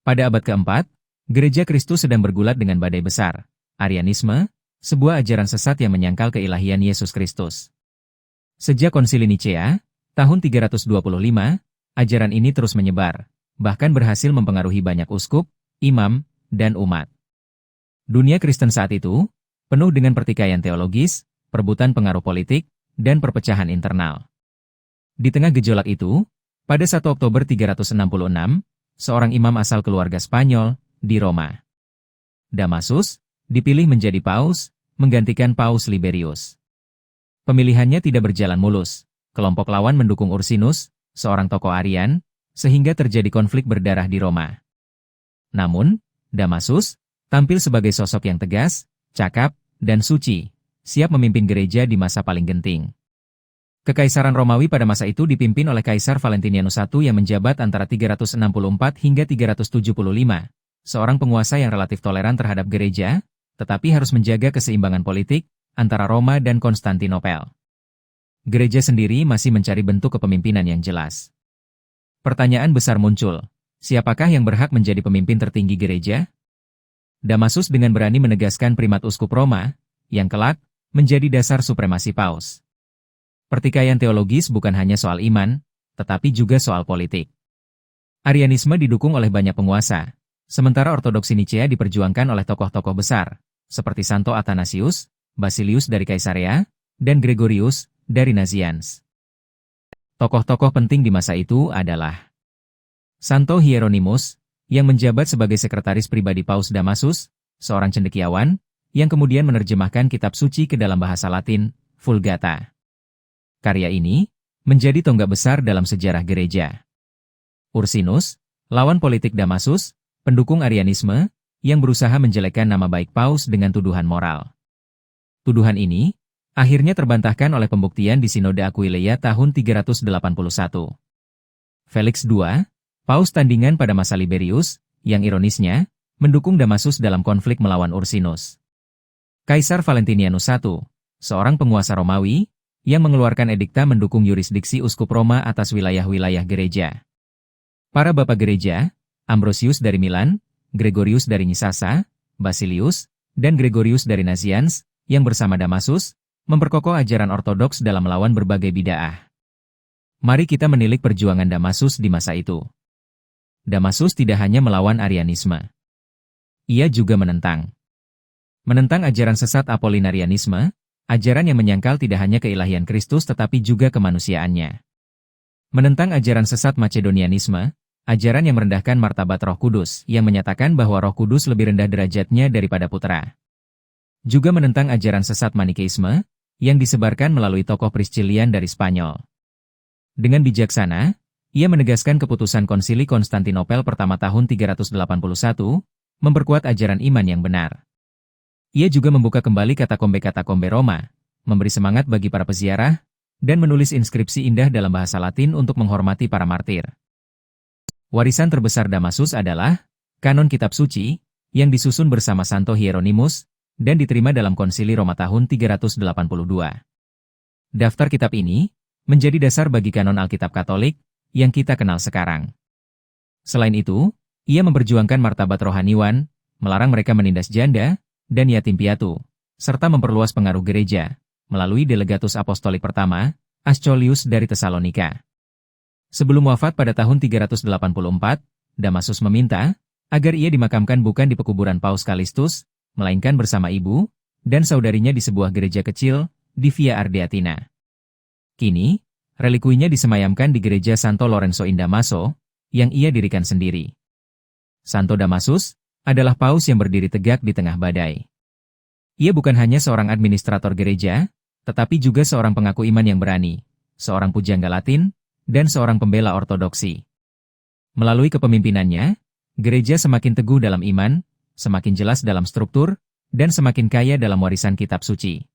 Pada abad keempat, Gereja Kristus sedang bergulat dengan badai besar, Arianisme, sebuah ajaran sesat yang menyangkal keilahian Yesus Kristus. Sejak Konsili Nicea, tahun 325, ajaran ini terus menyebar, bahkan berhasil mempengaruhi banyak uskup, imam, dan umat. Dunia Kristen saat itu penuh dengan pertikaian teologis, perebutan pengaruh politik, dan perpecahan internal. Di tengah gejolak itu, pada 1 Oktober 366, seorang imam asal keluarga Spanyol, di Roma, Damasus, dipilih menjadi paus, menggantikan Paus Liberius. Pemilihannya tidak berjalan mulus. Kelompok lawan mendukung Ursinus, seorang tokoh Arian, sehingga terjadi konflik berdarah di Roma. Namun, Damasus tampil sebagai sosok yang tegas, cakap, dan suci, siap memimpin gereja di masa paling genting. Kekaisaran Romawi pada masa itu dipimpin oleh Kaisar Valentinianus I yang menjabat antara 364 hingga 375, seorang penguasa yang relatif toleran terhadap gereja, tetapi harus menjaga keseimbangan politik antara Roma dan Konstantinopel. Gereja sendiri masih mencari bentuk kepemimpinan yang jelas. Pertanyaan besar muncul, siapakah yang berhak menjadi pemimpin tertinggi gereja? Damasus dengan berani menegaskan primat uskup Roma, yang kelak menjadi dasar supremasi paus. Pertikaian teologis bukan hanya soal iman, tetapi juga soal politik. Arianisme didukung oleh banyak penguasa, sementara ortodoksi Nicea diperjuangkan oleh tokoh-tokoh besar, seperti Santo Athanasius, Basilius dari Kaisarea, dan Gregorius dari Nazianz. Tokoh-tokoh penting di masa itu adalah Santo Hieronymus, yang menjabat sebagai sekretaris pribadi Paus Damasus, seorang cendekiawan, yang kemudian menerjemahkan kitab suci ke dalam bahasa Latin, Vulgata. Karya ini menjadi tonggak besar dalam sejarah gereja. Ursinus, lawan politik Damasus, pendukung Arianisme, yang berusaha menjelekkan nama baik Paus dengan tuduhan moral. Tuduhan ini akhirnya terbantahkan oleh pembuktian di Sinode Aquileia tahun 381. Felix II, Paus tandingan pada masa Liberius, yang ironisnya mendukung Damasus dalam konflik melawan Ursinus. Kaisar Valentinianus I, seorang penguasa Romawi, yang mengeluarkan edikta mendukung yurisdiksi uskup Roma atas wilayah-wilayah gereja. Para bapak gereja, Ambrosius dari Milan, Gregorius dari Nyssasa, Basilius, dan Gregorius dari Nazianz, yang bersama Damasus, memperkokoh ajaran ortodoks dalam melawan berbagai bid'ah. Mari kita menilik perjuangan Damasus di masa itu. Damasus tidak hanya melawan Arianisme. Ia juga menentang ajaran sesat Apollinarianisme, ajaran yang menyangkal tidak hanya keilahian Kristus tetapi juga kemanusiaannya. Menentang ajaran sesat Macedonianisme, ajaran yang merendahkan martabat Roh Kudus, yang menyatakan bahwa Roh Kudus lebih rendah derajatnya daripada Putra. Juga menentang ajaran sesat Manikeisme, yang disebarkan melalui tokoh Priscillian dari Spanyol. Dengan bijaksana, ia menegaskan keputusan Konsili Konstantinopel pertama tahun 381, memperkuat ajaran iman yang benar. Ia juga membuka kembali katakombe Roma, memberi semangat bagi para peziarah, dan menulis inskripsi indah dalam bahasa Latin untuk menghormati para martir. Warisan terbesar Damasus adalah Kanon Kitab Suci, yang disusun bersama Santo Hieronymus, dan diterima dalam Konsili Roma tahun 382. Daftar kitab ini menjadi dasar bagi kanon Alkitab Katolik yang kita kenal sekarang. Selain itu, ia memperjuangkan martabat rohaniwan, melarang mereka menindas janda dan yatim piatu, serta memperluas pengaruh gereja melalui Delegatus Apostolik pertama, Ascholius dari Tesalonika. Sebelum wafat pada tahun 384, Damasus meminta agar ia dimakamkan bukan di pekuburan Paus Callistus, melainkan bersama ibu dan saudarinya di sebuah gereja kecil di Via Ardeatina. Kini, relikuinya disemayamkan di gereja Santo Lorenzo in Damaso, yang ia dirikan sendiri. Santo Damasus adalah paus yang berdiri tegak di tengah badai. Ia bukan hanya seorang administrator gereja, tetapi juga seorang pengaku iman yang berani, seorang pujangga Latin, dan seorang pembela ortodoksi. Melalui kepemimpinannya, gereja semakin teguh dalam iman, semakin jelas dalam struktur, dan semakin kaya dalam warisan kitab suci.